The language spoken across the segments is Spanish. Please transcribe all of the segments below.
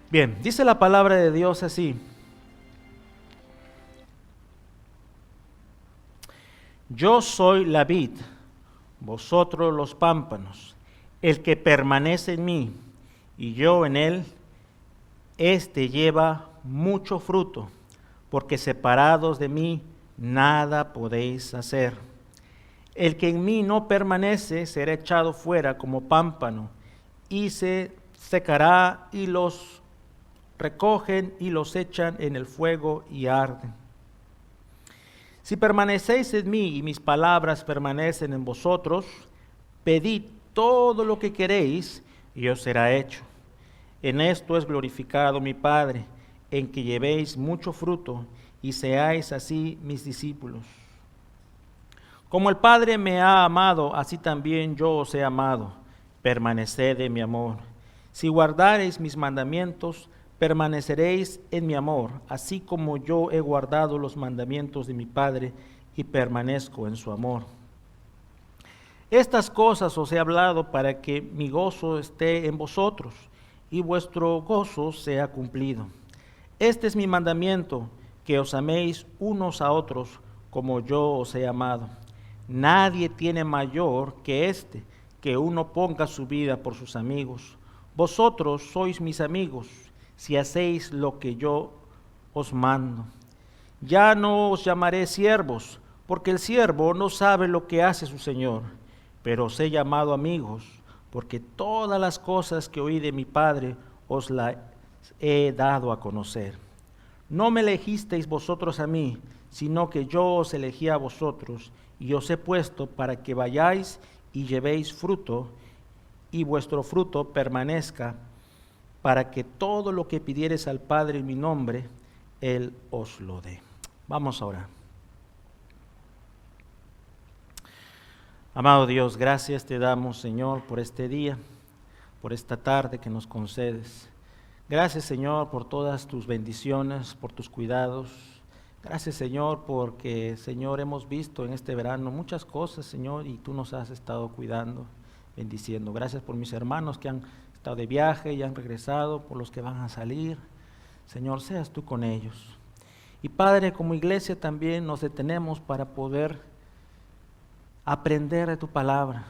Bien, dice la palabra de Dios así: yo soy la vid, vosotros los pámpanos. El que permanece en mí y yo en él, éste lleva mucho fruto, porque separados de mí nada podéis hacer. El que en mí no permanece será echado fuera como pámpano, y se secará, y los recogen y los echan en el fuego y arden. Si permanecéis en mí y mis palabras permanecen en vosotros, pedid todo lo que queréis y os será hecho. En esto es glorificado mi Padre, en que llevéis mucho fruto y seáis así mis discípulos. Como el Padre me ha amado, así también yo os he amado. Permaneced en mi amor. Si guardareis mis mandamientos, permaneceréis en mi amor, así como yo he guardado los mandamientos de mi Padre y permanezco en su amor. Estas cosas os he hablado para que mi gozo esté en vosotros y vuestro gozo sea cumplido. Este es mi mandamiento, que os améis unos a otros como yo os he amado. Nadie tiene mayor que este, que uno ponga su vida por sus amigos. Vosotros sois mis amigos, si hacéis lo que yo os mando. Ya no os llamaré siervos, porque el siervo no sabe lo que hace su señor, pero os he llamado amigos, porque todas las cosas que oí de mi Padre os las he dado a conocer. No me elegisteis vosotros a mí, sino que yo os elegí a vosotros, y os he puesto para que vayáis y llevéis fruto, y vuestro fruto permanezca, para que todo lo que pidiereis al Padre en mi nombre, Él os lo dé. Vamos a orar. Amado Dios, gracias te damos, Señor, por este día, por esta tarde que nos concedes. Gracias, Señor, por todas tus bendiciones, por tus cuidados. Gracias, Señor, porque, Señor, hemos visto en este verano muchas cosas, Señor, y tú nos has estado cuidando, bendiciendo. Gracias por mis hermanos que han estado de viaje y han regresado, por los que van a salir. Señor, seas tú con ellos. Y Padre, como iglesia también nos detenemos para poder aprender de tu palabra,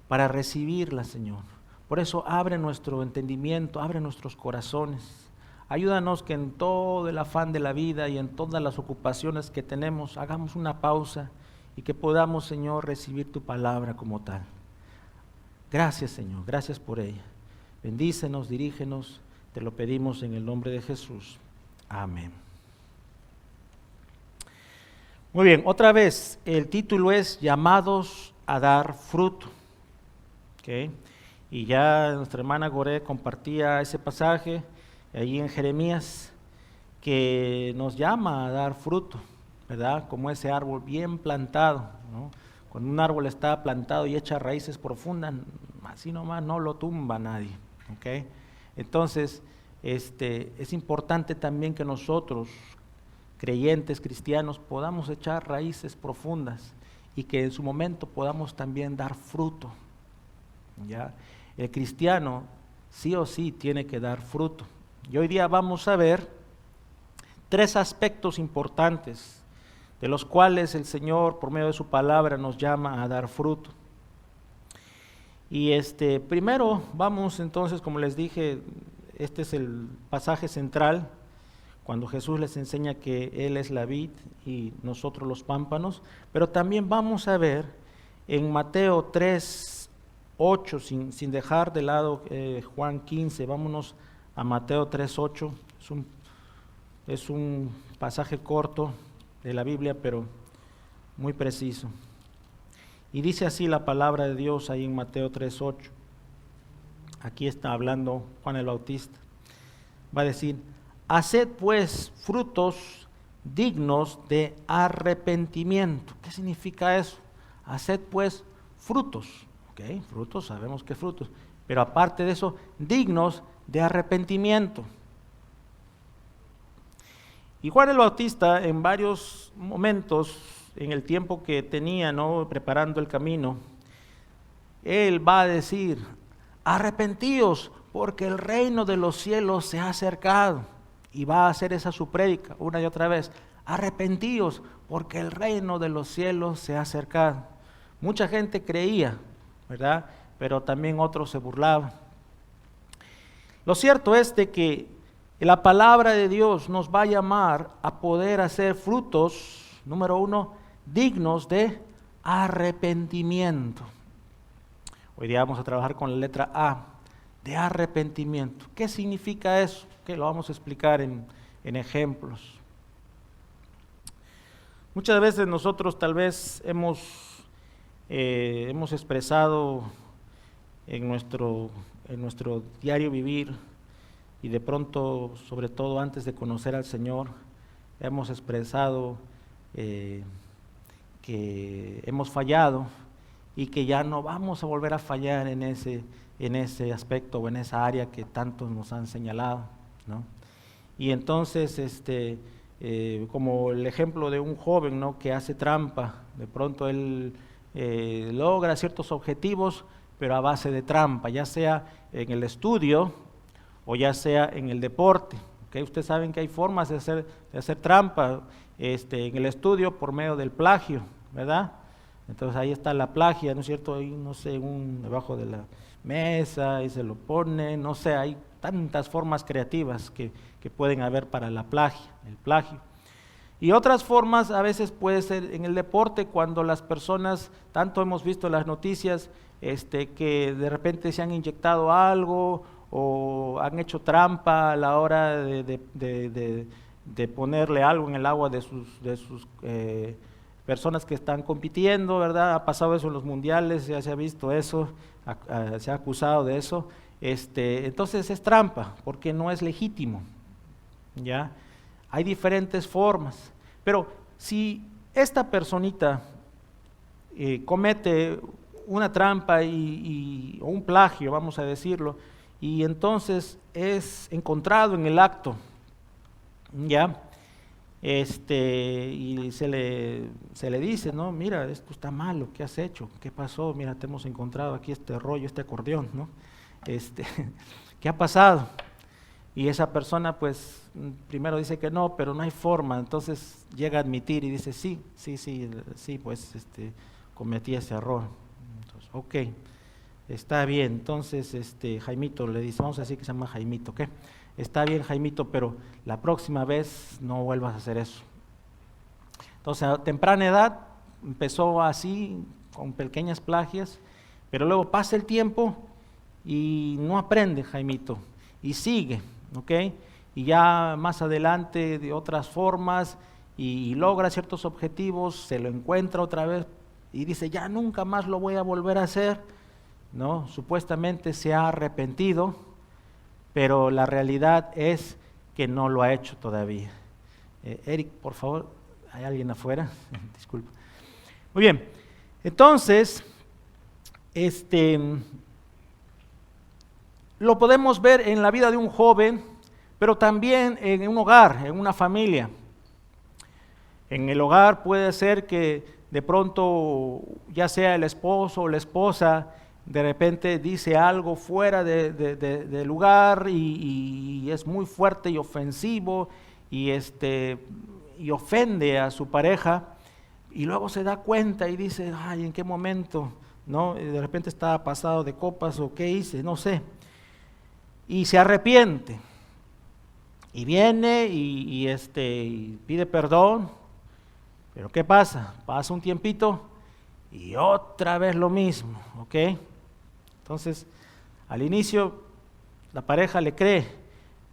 para recibirla, Señor. Por eso abre nuestro entendimiento, abre nuestros corazones. Ayúdanos que en todo el afán de la vida y en todas las ocupaciones que tenemos, hagamos una pausa y que podamos, Señor, recibir tu palabra como tal. Gracias, Señor, gracias por ella. Bendícenos, dirígenos, te lo pedimos en el nombre de Jesús. Amén. Muy bien, otra vez, el título es Llamados a dar fruto. ¿Okay? Y ya nuestra hermana Goré compartía ese pasaje ahí en Jeremías, que nos llama a dar fruto, ¿verdad? Como ese árbol bien plantado, ¿no? Cuando un árbol está plantado y echa raíces profundas, así nomás no lo tumba nadie, ¿ok? Entonces, es importante también que nosotros, creyentes, cristianos, podamos echar raíces profundas y que en su momento podamos también dar fruto, ¿ya? El cristiano sí o sí tiene que dar fruto. Y hoy día vamos a ver 3 aspectos importantes de los cuales el Señor, por medio de su palabra, nos llama a dar fruto. Y primero vamos entonces, como les dije, este es el pasaje central, cuando Jesús les enseña que Él es la vid y nosotros los pámpanos, pero también vamos a ver en Mateo 3:8, sin dejar de lado Juan 15, vámonos a Mateo 3:8, es un pasaje corto de la Biblia, pero muy preciso. Y dice así la palabra de Dios ahí en Mateo 3:8. Aquí está hablando Juan el Bautista. Va a decir: haced pues frutos dignos de arrepentimiento. ¿Qué significa eso? Haced pues frutos. ¿Ok? Frutos, sabemos qué frutos. Pero aparte de eso, dignos de arrepentimiento. Y Juan el Bautista, en varios momentos, en el tiempo que tenía, ¿no?, preparando el camino, él va a decir: arrepentíos, porque el reino de los cielos se ha acercado. Y va a hacer esa su prédica una y otra vez. Arrepentíos, porque el reino de los cielos se ha acercado. Mucha gente creía, ¿verdad? Pero también otros se burlaban. Lo cierto es de que la palabra de Dios nos va a llamar a poder hacer frutos, número 1, dignos de arrepentimiento. Hoy día vamos a trabajar con la letra A, de arrepentimiento. ¿Qué significa eso? Que lo vamos a explicar en ejemplos. Muchas veces nosotros tal vez hemos expresado en nuestro diario vivir, y de pronto, sobre todo antes de conocer al Señor, hemos expresado que hemos fallado y que ya no vamos a volver a fallar en ese aspecto o en esa área que tantos nos han señalado, ¿no? Y entonces, como el ejemplo de un joven, ¿no?, que hace trampa, de pronto él logra ciertos objetivos, pero a base de trampa, ya sea en el estudio o ya sea en el deporte. ¿Okay? Ustedes saben que hay formas de hacer trampa en el estudio por medio del plagio, ¿verdad? Entonces ahí está la plagia, ¿no es cierto? Ahí, no sé, debajo de la mesa, y se lo pone, no sé, hay tantas formas creativas que pueden haber para el plagio. Y otras formas a veces puede ser en el deporte, cuando las personas, tanto hemos visto en las noticias, que de repente se han inyectado algo o han hecho trampa a la hora de ponerle algo en el agua de sus personas que están compitiendo, ¿verdad? Ha pasado eso en los mundiales, ya se ha visto eso, se ha acusado de eso. Entonces es trampa, porque no es legítimo, ¿ya? Hay diferentes formas, pero si esta personita comete una trampa o un plagio, vamos a decirlo, y entonces es encontrado en el acto, ¿ya? Y se le dice, no, mira, esto está malo, ¿qué has hecho? ¿Qué pasó? Mira, te hemos encontrado aquí este rollo, este acordeón, ¿no? ¿Qué ha pasado? Y esa persona pues primero dice que no, pero no hay forma, entonces llega a admitir y dice sí, pues cometí ese error. Entonces, ok, está bien, entonces Jaimito le dice, vamos a decir que se llama Jaimito, ¿ok? Está bien, Jaimito, pero la próxima vez no vuelvas a hacer eso. Entonces a temprana edad empezó así, con pequeñas plagias, pero luego pasa el tiempo y no aprende Jaimito, y sigue, ¿ok? Y ya más adelante de otras formas, y logra ciertos objetivos, se lo encuentra otra vez, y dice, ya nunca más lo voy a volver a hacer, ¿no? Supuestamente se ha arrepentido, pero la realidad es que no lo ha hecho todavía. Eric, por favor, ¿hay alguien afuera? Disculpa. Muy bien, entonces, lo podemos ver en la vida de un joven, pero también en un hogar, en una familia. En el hogar puede ser que de pronto, ya sea el esposo o la esposa, de repente dice algo fuera de lugar y es muy fuerte y ofensivo y ofende a su pareja, y luego se da cuenta y dice, ay, ¿en qué momento? ¿No? Y de repente estaba pasado de copas o qué hice, no sé. Y se arrepiente. Y viene y pide perdón. Pero ¿qué pasa? Pasa un tiempito y otra vez lo mismo, ¿ok? Entonces, al inicio la pareja le cree,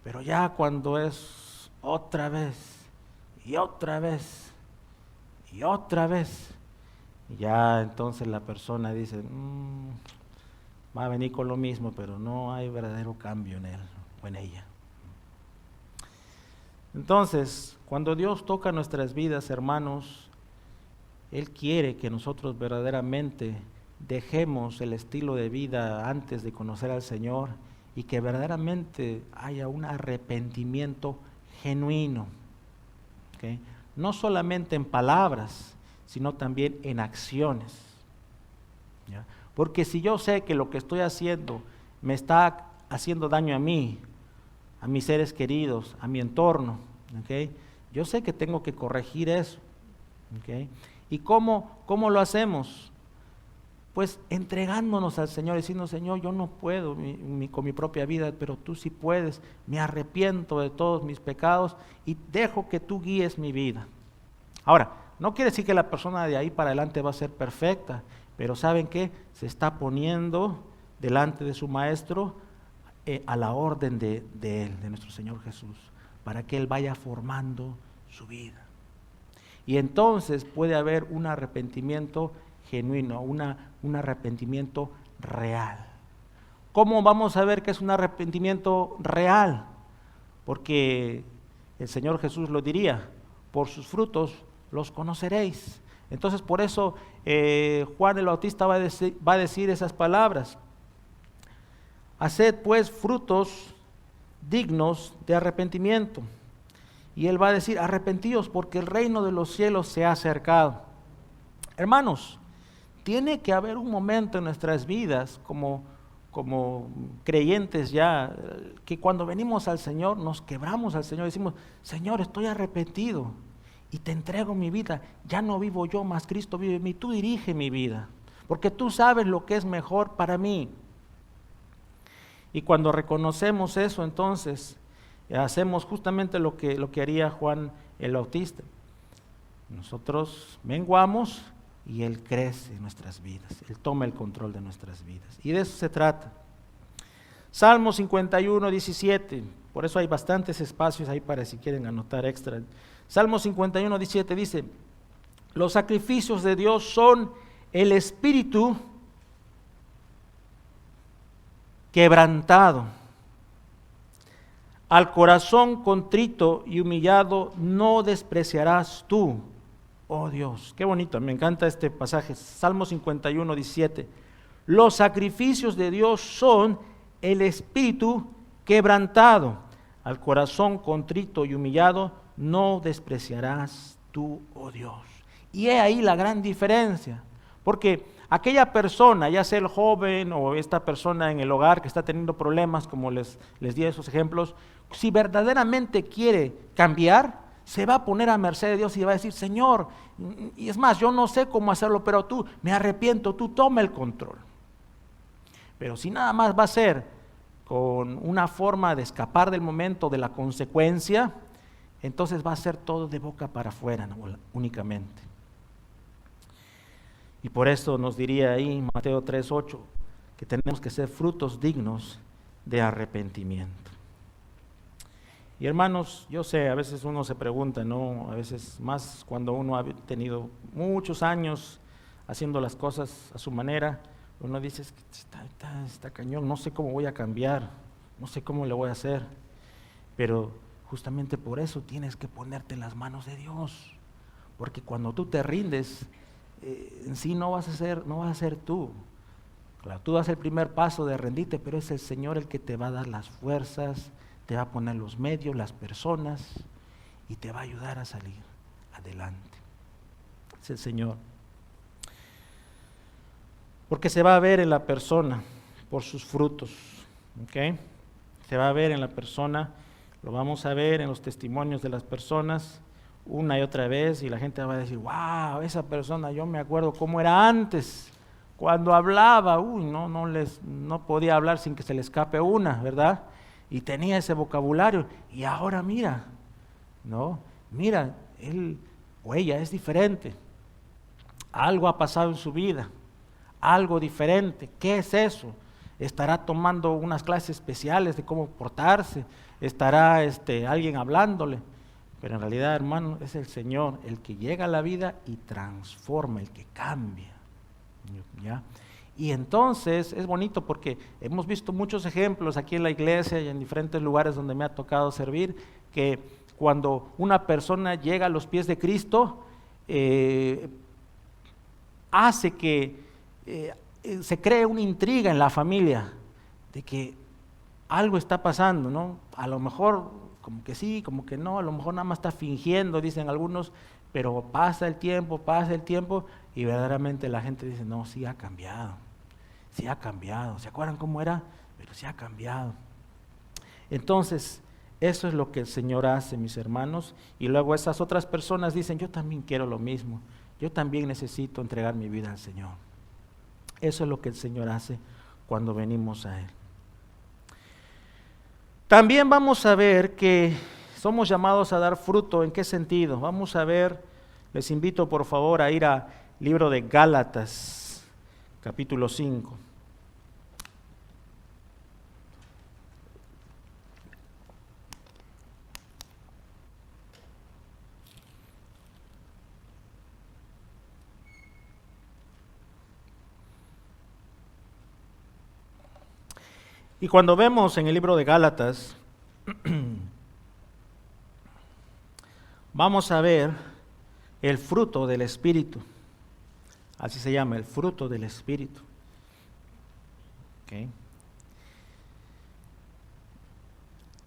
pero ya cuando es otra vez, y otra vez, y otra vez, ya entonces la persona dice, va a venir con lo mismo, pero no hay verdadero cambio en él o en ella. Entonces, cuando Dios toca nuestras vidas, hermanos, Él quiere que nosotros verdaderamente dejemos el estilo de vida antes de conocer al Señor y que verdaderamente haya un arrepentimiento genuino, ¿okay? No solamente en palabras, sino también en acciones, ¿ya? Porque si yo sé que lo que estoy haciendo me está haciendo daño a mí, a mis seres queridos, a mi entorno, ¿okay? Yo sé que tengo que corregir eso, ¿okay? ¿Y cómo lo hacemos? Pues entregándonos al Señor, diciendo, Señor, yo no puedo con mi propia vida, pero tú sí puedes, me arrepiento de todos mis pecados y dejo que tú guíes mi vida. Ahora, no quiere decir que la persona de ahí para adelante va a ser perfecta, pero ¿saben qué? Se está poniendo delante de su maestro a la orden de él, de nuestro Señor Jesús, para que él vaya formando su vida. Y entonces puede haber un arrepentimiento genuino, un arrepentimiento real. ¿Cómo vamos a ver que es un arrepentimiento real? Porque el Señor Jesús lo diría, por sus frutos los conoceréis. Entonces por eso Juan el Bautista va a decir esas palabras. Haced pues frutos dignos de arrepentimiento. Y él va a decir, arrepentíos porque el reino de los cielos se ha acercado. Hermanos, tiene que haber un momento en nuestras vidas como creyentes ya, que cuando venimos al Señor, nos quebramos al Señor y decimos, Señor, estoy arrepentido y te entrego mi vida. Ya no vivo yo, más Cristo vive en mí. Tú dirige mi vida, porque tú sabes lo que es mejor para mí. Y cuando reconocemos eso, entonces hacemos justamente lo que haría Juan el Bautista. Nosotros menguamos y Él crece en nuestras vidas, Él toma el control de nuestras vidas. Y de eso se trata. Salmo 51, 17, por eso hay bastantes espacios ahí para si quieren anotar extra. Salmo 51, 17 dice, los sacrificios de Dios son el espíritu quebrantado. Al corazón contrito y humillado no despreciarás tú, oh Dios. Qué bonito, me encanta este pasaje. Salmo 51, 17. Los sacrificios de Dios son el espíritu quebrantado. Al corazón contrito y humillado no despreciarás tú, oh Dios. Y he ahí la gran diferencia, porque aquella persona, ya sea el joven o esta persona en el hogar que está teniendo problemas, como les di esos ejemplos, si verdaderamente quiere cambiar, se va a poner a merced de Dios y va a decir, Señor, y es más, yo no sé cómo hacerlo, pero tú, me arrepiento, tú toma el control. Pero si nada más va a ser con una forma de escapar del momento, de la consecuencia, entonces va a ser todo de boca para afuera, ¿no? Únicamente. Y por eso nos diría ahí Mateo 3:8 que tenemos que ser frutos dignos de arrepentimiento. Y hermanos, yo sé, a veces uno se pregunta, ¿no? A veces más cuando uno ha tenido muchos años haciendo las cosas a su manera, uno dice, está cañón, no sé cómo voy a cambiar, no sé cómo le voy a hacer. Pero justamente por eso tienes que ponerte en las manos de Dios, porque cuando tú te rindes, en sí no vas a ser tú. Claro, tú das el primer paso de rendirte, pero es el Señor el que te va a dar las fuerzas, te va a poner los medios, las personas, y te va a ayudar a salir adelante. Es el Señor. Porque se va a ver en la persona por sus frutos, ¿ok? Se va a ver en la persona, lo vamos a ver en los testimonios de las personas una y otra vez, y la gente va a decir, wow, esa persona, yo me acuerdo cómo era antes, cuando hablaba, no podía hablar sin que se le escape una, ¿verdad? Y tenía ese vocabulario, y ahora mira, él o ella es diferente, algo ha pasado en su vida, algo diferente. ¿Qué es eso? Estará tomando unas clases especiales de cómo portarse, estará alguien hablándole, pero en realidad, hermano, es el Señor el que llega a la vida y transforma, el que cambia, ¿ya? Y entonces es bonito porque hemos visto muchos ejemplos aquí en la iglesia y en diferentes lugares donde me ha tocado servir, que cuando una persona llega a los pies de Cristo, hace que se cree una intriga en la familia de que algo está pasando, ¿no? A lo mejor como que sí, como que no, a lo mejor nada más está fingiendo, dicen algunos, pero pasa el tiempo y verdaderamente la gente dice, no, sí ha cambiado, ¿se acuerdan cómo era? pero se ha cambiado. Entonces, eso es lo que el Señor hace, mis hermanos, y luego esas otras personas dicen, yo también quiero lo mismo, yo también necesito entregar mi vida al Señor. Eso es lo que el Señor hace cuando venimos a Él. También vamos a ver que somos llamados a dar fruto. ¿En qué sentido? Vamos a ver, les invito por favor a ir al libro de Gálatas, capítulo 5. Y cuando vemos en el libro de Gálatas, vamos a ver el fruto del Espíritu. Así se llama, el fruto del Espíritu. Okay.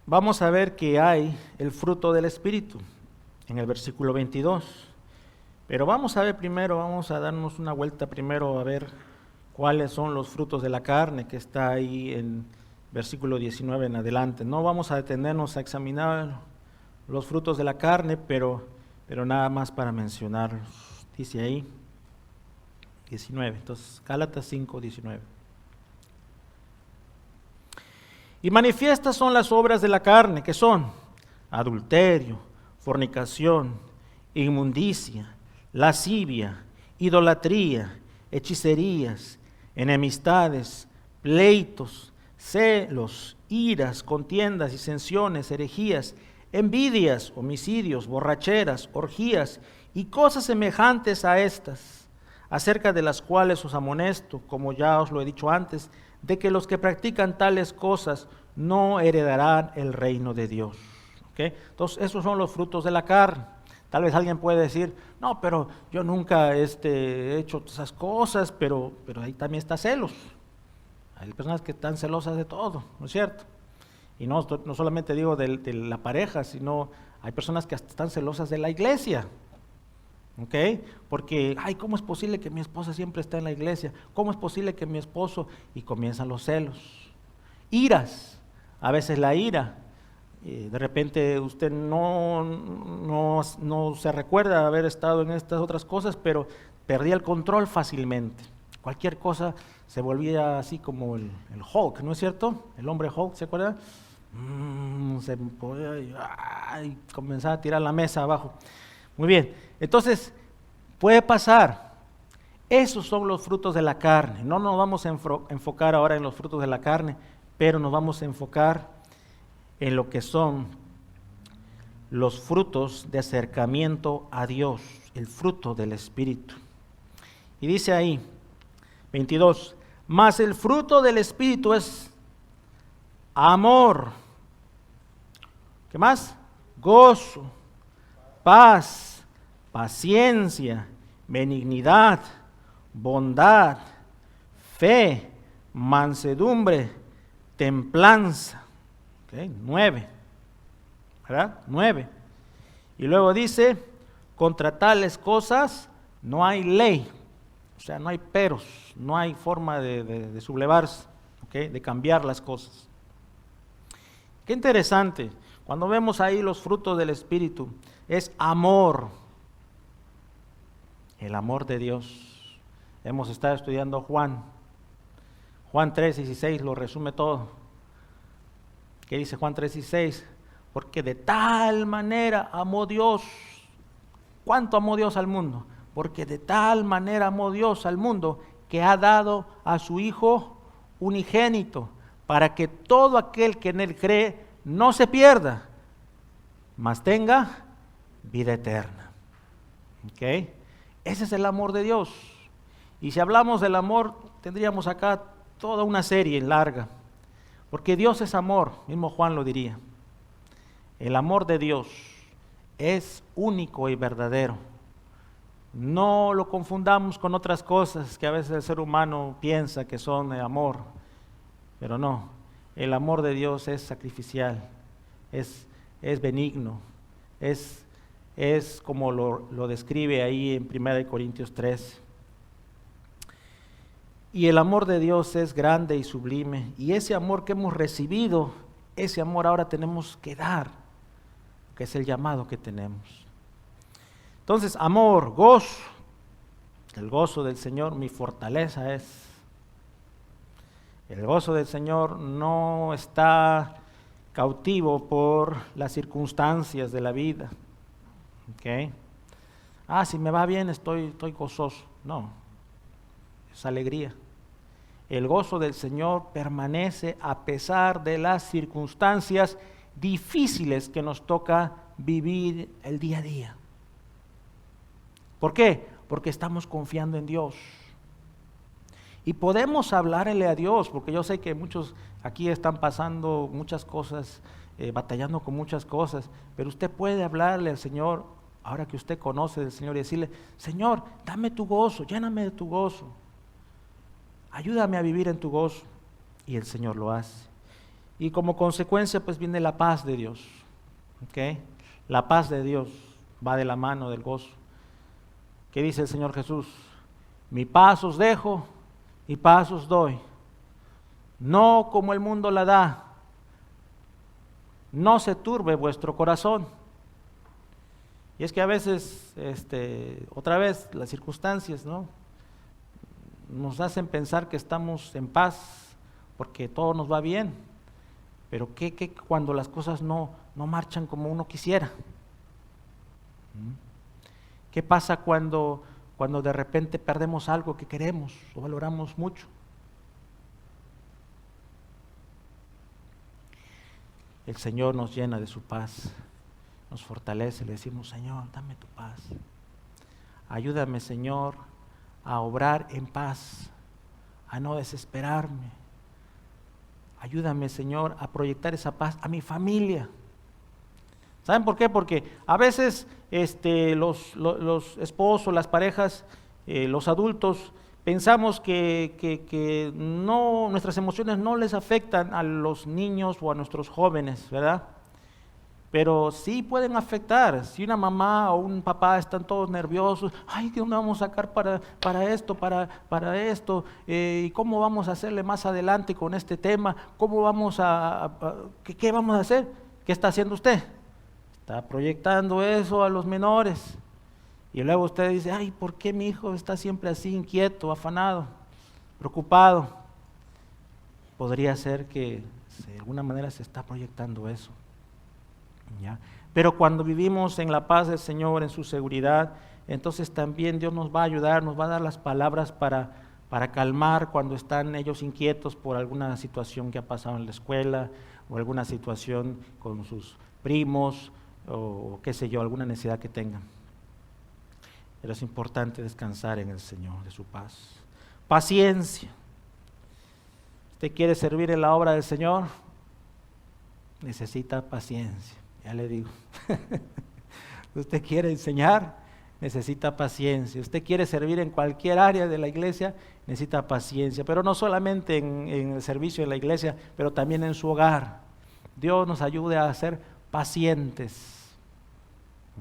Vamos a ver que hay el fruto del Espíritu en el versículo 22. Pero vamos a ver primero, vamos a darnos una vuelta primero a ver cuáles son los frutos de la carne que está ahí en versículo 19 en adelante. No vamos a detenernos a examinar los frutos de la carne, pero nada más para mencionarlos. Dice ahí 19, entonces Gálatas 5, 19. Y manifiestas son las obras de la carne, que son adulterio, fornicación, inmundicia, lascivia, idolatría, hechicerías, enemistades, pleitos, celos, iras, contiendas, disensiones, herejías, envidias, homicidios, borracheras, orgías y cosas semejantes a estas, acerca de las cuales os amonesto, como ya os lo he dicho antes, de que los que practican tales cosas no heredarán el reino de Dios. ¿Okay? Entonces, esos son los frutos de la carne. Tal vez alguien puede decir, no, pero yo nunca he hecho esas cosas, pero ahí también está celos. Hay personas que están celosas de todo, ¿no es cierto? Y no solamente digo de la pareja, sino hay personas que hasta están celosas de la iglesia. ¿Ok? Porque, ay, ¿cómo es posible que mi esposa siempre está en la iglesia? ¿Cómo es posible que mi esposo? Y comienzan los celos. Iras, a veces la ira. De repente usted no se recuerda de haber estado en estas otras cosas, pero perdía el control fácilmente. Cualquier cosa se volvía así como el Hulk, ¿no es cierto? El hombre Hulk, ¿se acuerda? Se podía y comenzaba a tirar la mesa abajo. Muy bien, entonces puede pasar. Esos son los frutos de la carne. No nos vamos a enfocar ahora en los frutos de la carne, pero nos vamos a enfocar en lo que son los frutos de acercamiento a Dios, el fruto del Espíritu. Y dice ahí, 22, mas el fruto del Espíritu es amor. ¿Qué más? Gozo, paz, paciencia, benignidad, bondad, fe, mansedumbre, templanza. Okay, 9, ¿verdad? 9. Y luego dice, contra tales cosas no hay ley. O sea, no hay peros, no hay forma de sublevarse, ¿okay? De cambiar las cosas. Qué interesante, cuando vemos ahí los frutos del Espíritu, es amor, el amor de Dios. Hemos estado estudiando Juan 3:16 lo resume todo. ¿Qué dice Juan 3:16? Porque de tal manera amó Dios. ¿Cuánto amó Dios al mundo? Porque de tal manera amó Dios al mundo que ha dado a su Hijo unigénito, para que todo aquel que en Él cree no se pierda, mas tenga vida eterna. ¿Okay? Ese es el amor de Dios. Y si hablamos del amor, tendríamos acá toda una serie larga, porque Dios es amor, mismo Juan lo diría. El amor de Dios es único y verdadero. No lo confundamos con otras cosas que a veces el ser humano piensa que son de amor, pero no. El amor de Dios es sacrificial, es benigno, es como lo describe ahí en 1 Corintios 3. Y el amor de Dios es grande y sublime. Y ese amor que hemos recibido, ese amor ahora tenemos que dar, que es el llamado que tenemos. Entonces, amor, gozo. El gozo del Señor, mi fortaleza es. El gozo del Señor no está cautivo por las circunstancias de la vida. ¿Okay? Si me va bien, estoy gozoso. No, es alegría. El gozo del Señor permanece a pesar de las circunstancias difíciles que nos toca vivir el día a día. ¿Por qué? Porque estamos confiando en Dios. Y podemos hablarle a Dios, porque yo sé que muchos aquí están pasando muchas cosas, batallando con muchas cosas, pero usted puede hablarle al Señor, ahora que usted conoce del Señor, y decirle: Señor, dame tu gozo, lléname de tu gozo. Ayúdame a vivir en tu gozo. Y el Señor lo hace. Y como consecuencia pues viene la paz de Dios. ¿Okay? La paz de Dios va de la mano del gozo. ¿Qué dice el Señor Jesús? Mi paz os dejo, mi paz os doy. No como el mundo la da. No se turbe vuestro corazón. Y es que a veces, otra vez, las circunstancias, ¿no?, nos hacen pensar que estamos en paz porque todo nos va bien, pero ¿qué cuando las cosas no marchan como uno quisiera? ¿Qué pasa cuando de repente perdemos algo que queremos o valoramos mucho? El Señor nos llena de su paz, nos fortalece, le decimos: Señor, dame tu paz. Ayúdame, Señor, a obrar en paz, a no desesperarme. Ayúdame, Señor, a proyectar esa paz a mi familia. ¿Saben por qué? Porque a veces los esposos, las parejas, los adultos, pensamos que no, nuestras emociones no les afectan a los niños o a nuestros jóvenes, ¿verdad? Pero sí pueden afectar. Si una mamá o un papá están todos nerviosos, ¿qué onda vamos a sacar para esto? ¿Y cómo vamos a hacerle más adelante con este tema? ¿Cómo vamos qué vamos a hacer? ¿Qué está haciendo usted? Está proyectando eso a los menores. Y luego usted dice: ¿por qué mi hijo está siempre así, inquieto, afanado, preocupado? Podría ser que de alguna manera se está proyectando eso. ¿Ya? Pero cuando vivimos en la paz del Señor, en su seguridad, entonces también Dios nos va a ayudar, nos va a dar las palabras para calmar cuando están ellos inquietos por alguna situación que ha pasado en la escuela o alguna situación con sus primos o qué sé yo, alguna necesidad que tengan. Pero es importante descansar en el Señor, de su paz. Paciencia. ¿Usted quiere servir en la obra del Señor? Necesita paciencia. Ya le digo. Usted quiere enseñar, necesita paciencia. Usted quiere servir en cualquier área de la iglesia, necesita paciencia. Pero no solamente en el servicio de la iglesia, pero también en su hogar. Dios nos ayude a ser pacientes.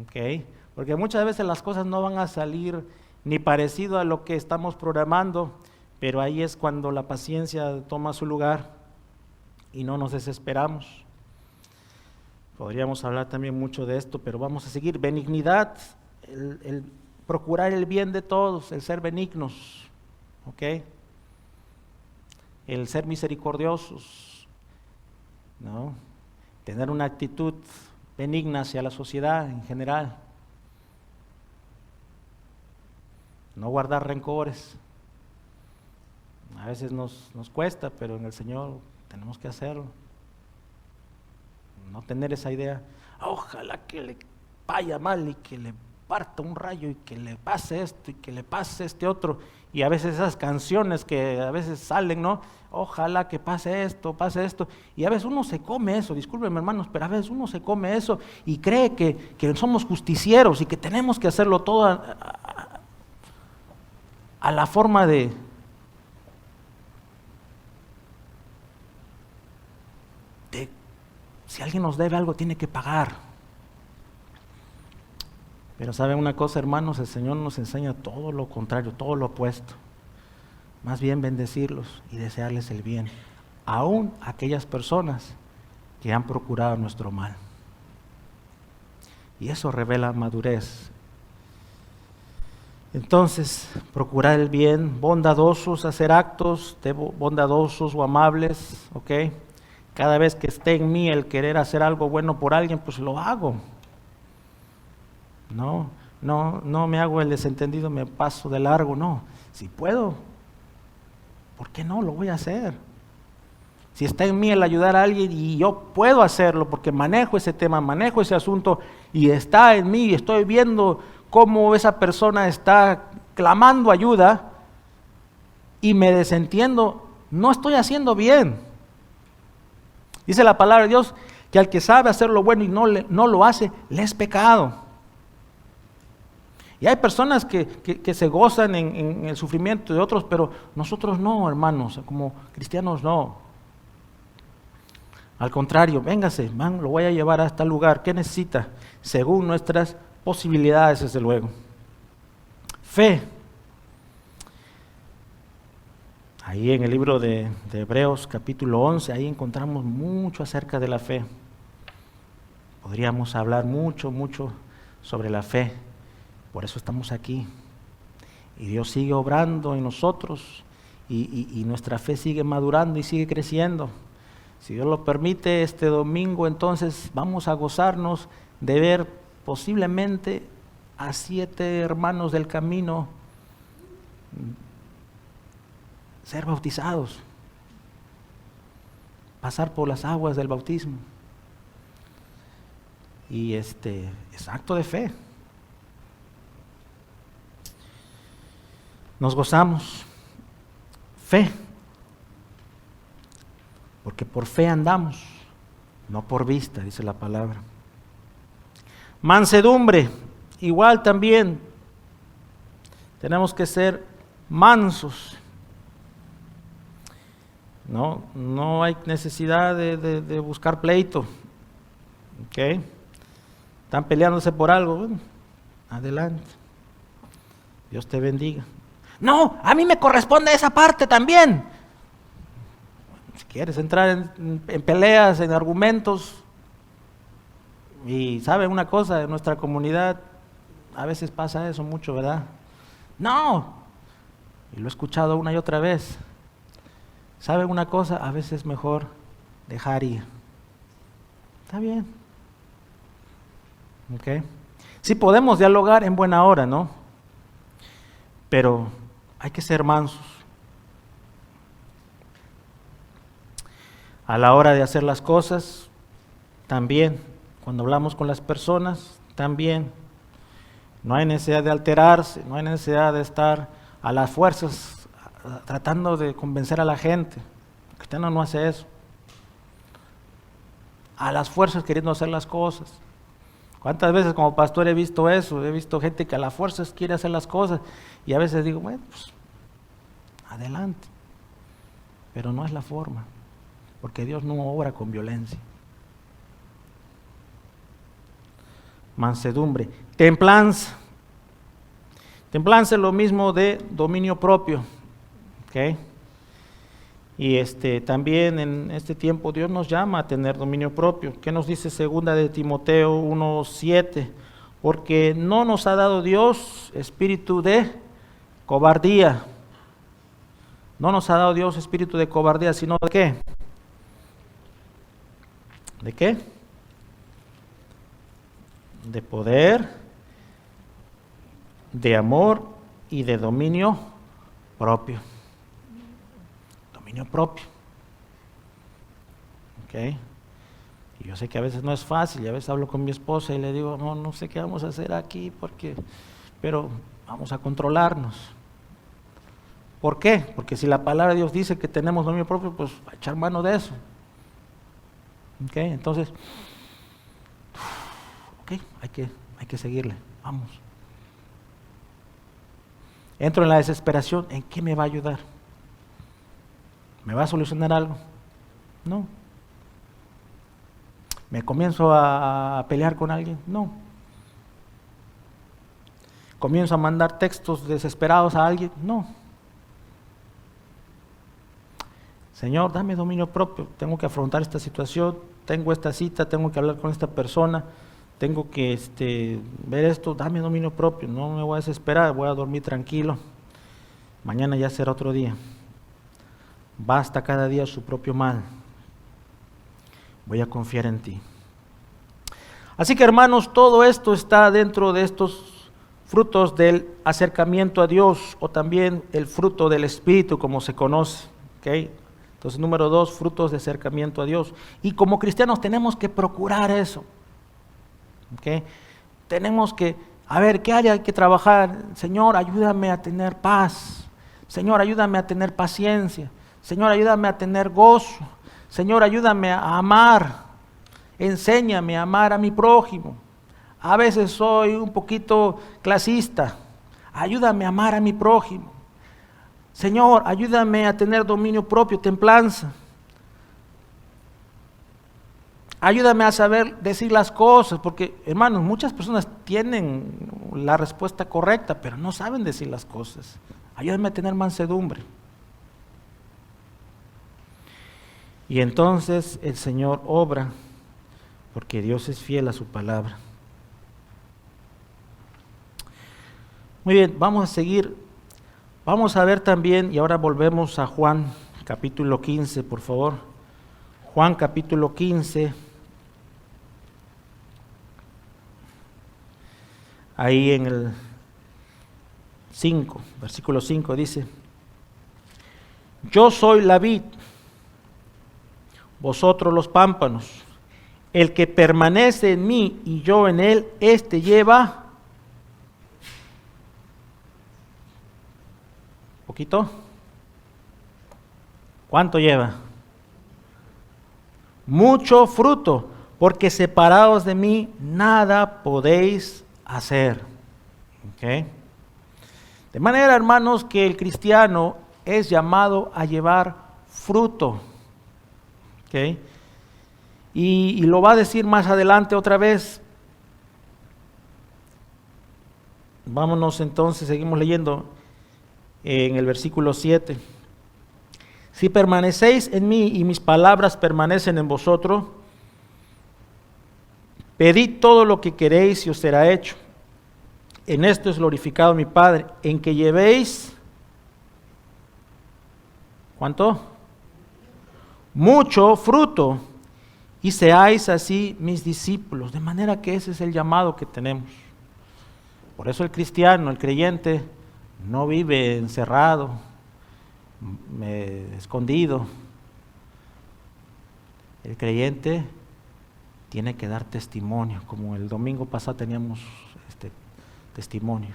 ¿Okay? Porque muchas veces las cosas no van a salir ni parecido a lo que estamos programando, pero ahí es cuando la paciencia toma su lugar y no nos desesperamos. Podríamos hablar también mucho de esto, pero vamos a seguir. Benignidad, el procurar el bien de todos, el ser benignos, ¿ok? El ser misericordiosos, ¿no? Tener una actitud benigna hacia la sociedad en general. No guardar rencores. A veces nos cuesta, pero en el Señor tenemos que hacerlo. No tener esa idea: ojalá que le vaya mal y que le parta un rayo y que le pase esto y que le pase este otro. Y a veces esas canciones que a veces salen, ¿no? Ojalá que pase esto. Y a veces uno se come eso, discúlpenme hermanos, pero a veces uno se come eso y cree que somos justicieros y que tenemos que hacerlo todo a la forma de si alguien nos debe algo, tiene que pagar. Pero ¿saben una cosa, hermanos? El Señor nos enseña todo lo contrario, todo lo opuesto. más bien bendecirlos y desearles el bien, aún aquellas personas que han procurado nuestro mal. Y eso revela madurez. Entonces, procurar el bien, bondadosos, hacer actos de bondadosos o amables, ¿ok? Cada vez que esté en mí el querer hacer algo bueno por alguien, pues lo hago. No me hago el desentendido, me paso de largo, no. Si puedo, ¿por qué no? Lo voy a hacer. Si está en mí el ayudar a alguien y yo puedo hacerlo porque manejo ese tema, manejo ese asunto y está en mí y estoy viendo cómo esa persona está clamando ayuda y me desentiendo, no estoy haciendo bien. Dice la palabra de Dios que al que sabe hacer lo bueno y no lo hace, le es pecado. Y hay personas que se gozan en el sufrimiento de otros, pero nosotros no, hermanos, como cristianos no. Al contrario, véngase, lo voy a llevar a este lugar. ¿Qué necesita? Según nuestras posibilidades, desde luego. Fe. Ahí en el libro de Hebreos capítulo 11, ahí encontramos mucho acerca de la fe. Podríamos hablar mucho sobre la fe. Por eso estamos aquí. Y Dios sigue obrando en nosotros y nuestra fe sigue madurando y sigue creciendo. Si Dios lo permite, este domingo entonces vamos a gozarnos de ver posiblemente a 7 hermanos del camino ser bautizados, pasar por las aguas del bautismo. Y es acto de fe. Nos gozamos. Fe. Porque por fe andamos, no por vista, dice la palabra. Mansedumbre, igual también. Tenemos que ser mansos. No hay necesidad de buscar pleito. ¿Ok? Están peleándose por algo. Bueno, adelante. Dios te bendiga. No, a mí me corresponde esa parte también. Si quieres entrar en peleas, en argumentos, y ¿sabe una cosa? En nuestra comunidad a veces pasa eso mucho, ¿verdad? No, y lo he escuchado una y otra vez. ¿Sabe una cosa? A veces es mejor dejar ir. Está bien. ¿Ok? Sí podemos dialogar en buena hora, ¿no? Pero hay que ser mansos. A la hora de hacer las cosas, también, cuando hablamos con las personas, también. No hay necesidad de alterarse, no hay necesidad de estar a las fuerzas tratando de convencer a la gente. El cristiano no hace eso. A las fuerzas queriendo hacer las cosas. ¿Cuántas veces como pastor he visto eso? He visto gente que a las fuerzas quiere hacer las cosas y a veces digo, bueno, pues adelante. Pero no es la forma. Porque Dios no obra con violencia. Mansedumbre. Templanza. Templanza es lo mismo de dominio propio. ¿Ok? Y también en este tiempo Dios nos llama a tener dominio propio. ¿Qué nos dice 2 de Timoteo 1:7? Porque no nos ha dado Dios espíritu de cobardía. No nos ha dado Dios espíritu de cobardía, sino de ¿qué? ¿De qué? De poder, de amor y de dominio propio. Dominio propio. ¿Ok? Y yo sé que a veces no es fácil, y a veces hablo con mi esposa y le digo, no sé qué vamos a hacer aquí, pero vamos a controlarnos. ¿Por qué? Porque si la palabra de Dios dice que tenemos dominio propio, pues a echar mano de eso. ¿Ok? Entonces, hay que seguirle, vamos. Entro en la desesperación, ¿en qué me va a ayudar? ¿Me va a solucionar algo? No. ¿Me comienzo a pelear con alguien? No. ¿Comienzo a mandar textos desesperados a alguien? No. Señor, dame dominio propio, tengo que afrontar esta situación, tengo esta cita, tengo que hablar con esta persona, tengo que ver esto, dame dominio propio, no me voy a desesperar, voy a dormir tranquilo, mañana ya será otro día. Basta cada día su propio mal, voy a confiar en ti. Así que hermanos, todo esto está dentro de estos frutos del acercamiento a Dios, o también el fruto del Espíritu, como se conoce, ¿ok? Entonces, número 2, frutos de acercamiento a Dios. Y como cristianos tenemos que procurar eso, ¿ok? Tenemos que, a ver, ¿qué área hay que trabajar? Señor, ayúdame a tener paz. Señor, ayúdame a tener paciencia. Señor, ayúdame a tener gozo. Señor, ayúdame a amar. Enséñame a amar a mi prójimo. A veces soy un poquito clasista. Ayúdame a amar a mi prójimo. Señor, ayúdame a tener dominio propio, templanza. Ayúdame a saber decir las cosas, porque hermanos, muchas personas tienen la respuesta correcta, pero no saben decir las cosas. Ayúdame a tener mansedumbre. Y entonces el Señor obra, porque Dios es fiel a su palabra. Muy bien, vamos a seguir. Vamos a ver también, y ahora volvemos a Juan capítulo 15, por favor. Juan capítulo 15. Ahí en el 5, versículo 5 dice: Yo soy la vid, vosotros los pámpanos. El que permanece en mí y yo en él, éste lleva, ¿poquito? ¿Cuánto lleva? Mucho fruto, porque separados de mí nada podéis hacer. ¿Okay? De manera, hermanos, que el cristiano es llamado a llevar fruto. ¿Okay? Y lo va a decir más adelante otra vez. Vámonos entonces, seguimos leyendo en el versículo 7. Si permanecéis en mí y mis palabras permanecen en vosotros, pedid todo lo que queréis y os será hecho. En esto es glorificado mi Padre, en que llevéis, ¿cuánto? Mucho fruto, y seáis así mis discípulos. De manera que ese es el llamado que tenemos. Por eso el cristiano, el creyente, no vive encerrado, escondido. El creyente tiene que dar testimonio, como el domingo pasado teníamos testimonio.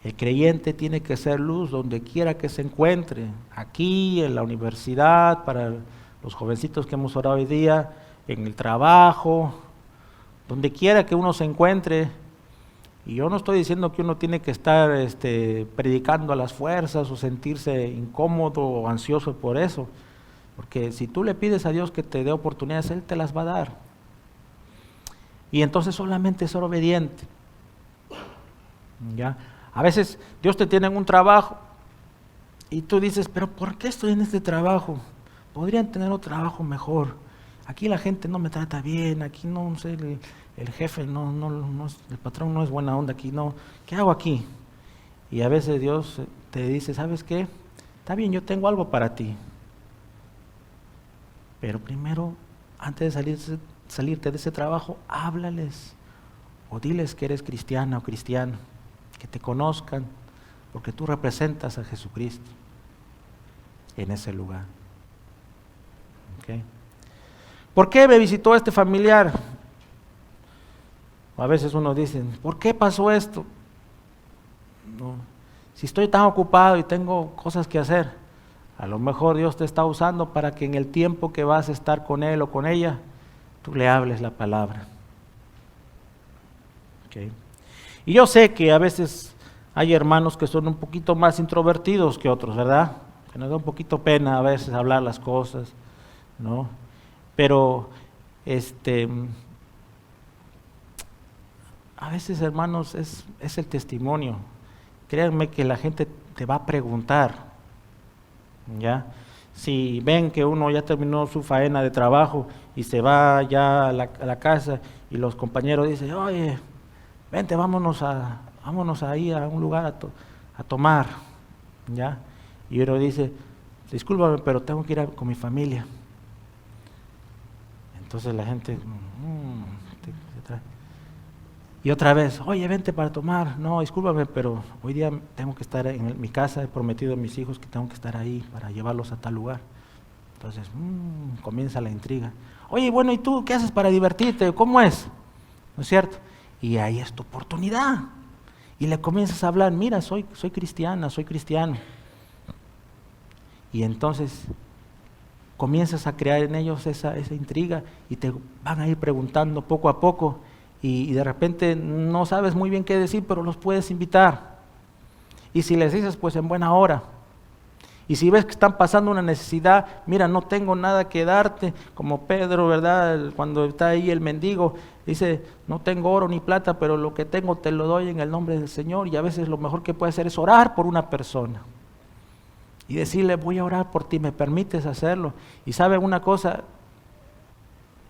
El creyente tiene que ser luz donde quiera que se encuentre, aquí, en la universidad, para los jovencitos que hemos orado hoy día, en el trabajo, donde quiera que uno se encuentre. Y yo no estoy diciendo que uno tiene que estar predicando a las fuerzas o sentirse incómodo o ansioso por eso, porque si tú le pides a Dios que te dé oportunidades, Él te las va a dar. Y entonces solamente ser obediente. ¿Ya? A veces Dios te tiene en un trabajo y tú dices, pero ¿por qué estoy en este trabajo? Podrían tener otro trabajo mejor. Aquí la gente no me trata bien, aquí no sé, el jefe el patrón no es buena onda aquí, no. ¿Qué hago aquí? Y a veces Dios te dice, ¿sabes qué? Está bien, yo tengo algo para ti. Pero primero, antes de salirte de ese trabajo, háblales o diles que eres cristiana o cristiano, que te conozcan, porque tú representas a Jesucristo en ese lugar. ¿Okay? ¿Por qué me visitó este familiar? A veces uno dice, ¿por qué pasó esto? No, si estoy tan ocupado y tengo cosas que hacer, a lo mejor Dios te está usando para que en el tiempo que vas a estar con él o con ella, tú le hables la palabra. ¿Okay? Y yo sé que a veces hay hermanos que son un poquito más introvertidos que otros, ¿verdad? Que nos da un poquito pena a veces hablar las cosas, ¿no? Pero a veces, hermanos, es el testimonio. Créanme que la gente te va a preguntar, ¿ya? Si ven que uno ya terminó su faena de trabajo y se va ya a la casa y los compañeros dicen, oye, vente, vámonos ahí a un lugar a tomar, ¿ya? Y uno dice, discúlpame, pero tengo que ir con mi familia. Entonces la gente, y otra vez, oye, vente para tomar. No, discúlpame, pero hoy día tengo que estar en mi casa, he prometido a mis hijos que tengo que estar ahí para llevarlos a tal lugar. Entonces, comienza la intriga. Oye, bueno, ¿y tú qué haces para divertirte? ¿Cómo es? ¿No es cierto? Y ahí es tu oportunidad. Y le comienzas a hablar, mira, soy cristiana, soy cristiano. Y entonces comienzas a crear en ellos esa intriga y te van a ir preguntando poco a poco y de repente no sabes muy bien qué decir, pero los puedes invitar. Y si les dices, pues en buena hora. Y si ves que están pasando una necesidad, mira, no tengo nada que darte, como Pedro, ¿verdad? Cuando está ahí el mendigo, dice, no tengo oro ni plata, pero lo que tengo te lo doy en el nombre del Señor. Y a veces lo mejor que puede hacer es orar por una persona. Y decirle, voy a orar por ti, ¿me permites hacerlo? Y sabe una cosa,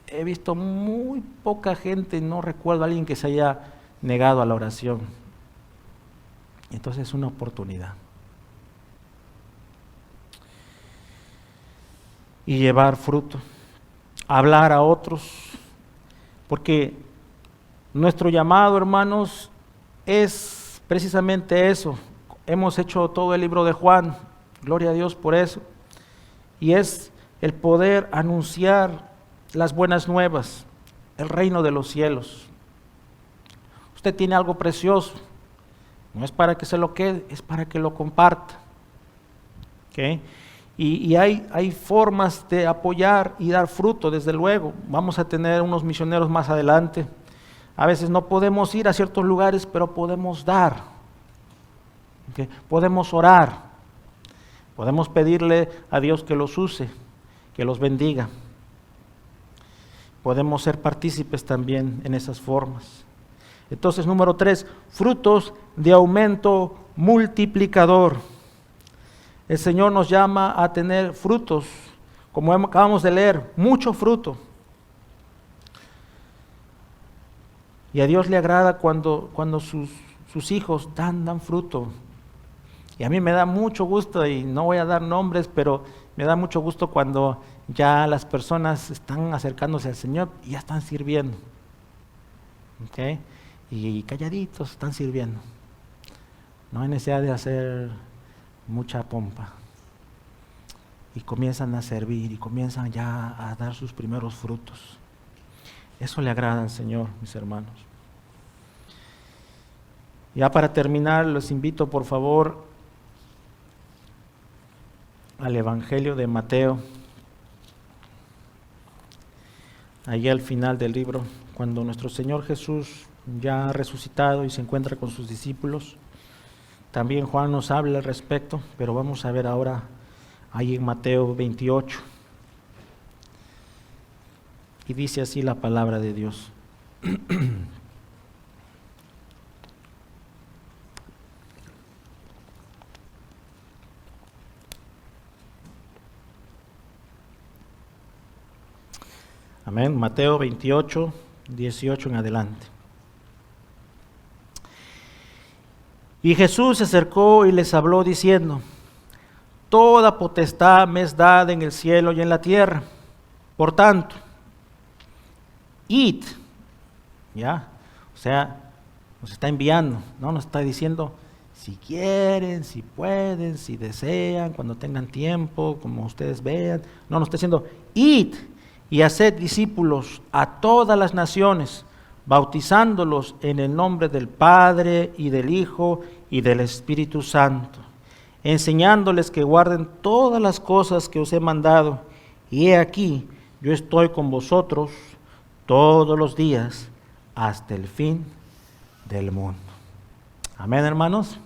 he visto muy poca gente, no recuerdo a alguien que se haya negado a la oración. Entonces es una oportunidad. Y llevar fruto, hablar a otros, porque nuestro llamado, hermanos, es precisamente eso. Hemos hecho todo el libro de Juan, gloria a Dios por eso, y es el poder anunciar las buenas nuevas, el reino de los cielos. Usted tiene algo precioso, no es para que se lo quede, es para que lo comparta. ¿Okay? Y hay formas de apoyar y dar fruto, desde luego. Vamos a tener unos misioneros más adelante. A veces no podemos ir a ciertos lugares, pero podemos dar. ¿Okay? Podemos orar. Podemos pedirle a Dios que los use, que los bendiga. Podemos ser partícipes también en esas formas. Entonces, número 3, frutos de aumento multiplicador. El Señor nos llama a tener frutos, como acabamos de leer, mucho fruto. Y a Dios le agrada cuando sus hijos dan fruto. Y a mí me da mucho gusto, y no voy a dar nombres, pero me da mucho gusto cuando ya las personas están acercándose al Señor y ya están sirviendo. ¿Okay? Y calladitos están sirviendo. No hay necesidad de hacer mucha pompa. Y comienzan a servir y comienzan ya a dar sus primeros frutos. Eso le agrada al Señor, mis hermanos. Ya para terminar, los invito por favor al Evangelio de Mateo. Allí al final del libro, cuando nuestro Señor Jesús ya ha resucitado y se encuentra con sus discípulos. También Juan nos habla al respecto, pero vamos a ver ahora ahí en Mateo 28. Y dice así la palabra de Dios. Amén. Mateo 28, 18 en adelante. Y Jesús se acercó y les habló diciendo: toda potestad me es dada en el cielo y en la tierra. Por tanto, id, ¿ya? O sea, nos está enviando, no nos está diciendo si quieren, si pueden, si desean, cuando tengan tiempo, como ustedes vean. No, nos está diciendo, id y haced discípulos a todas las naciones, bautizándolos en el nombre del Padre y del Hijo y del Espíritu Santo, enseñándoles que guarden todas las cosas que os he mandado, y he aquí, yo estoy con vosotros todos los días hasta el fin del mundo. Amén, hermanos.